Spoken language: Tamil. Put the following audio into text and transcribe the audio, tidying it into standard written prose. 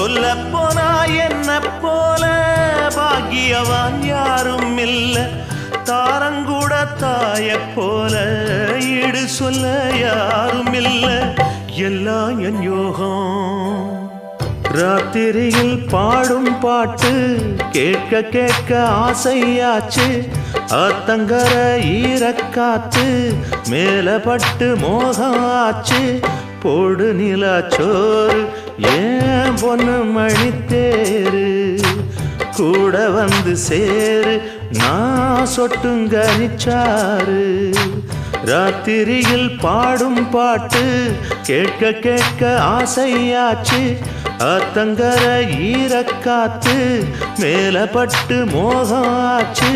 சொல்ல போனா என்ன போல பாக்கியவான் யாரும் இல்ல தாரங்கூட தாய போல ஈடு சொல்ல யாரும் இல்ல எல்லாம் என் யோகம் ராத்திரியில் பாடும் பாட்டு கேட்க கேட்க ஆசையாச்சு ஆத்தங்கர ஈரக்காத்து மேல பட்டு மோகம் ஆச்சு போடு நிலாச்சோறு ஏன் பொண்ணு மணித்தேரு கூட வந்து சேரு நான் சொட்டுங்க நிச்சாரு ராத்திரியில் பாடும் பாட்டு கேட்க கேட்க ஆசையாச்சு ஆத்தங்கர ஈரக்காத்து மேல பட்டு மோகம் ஆச்சு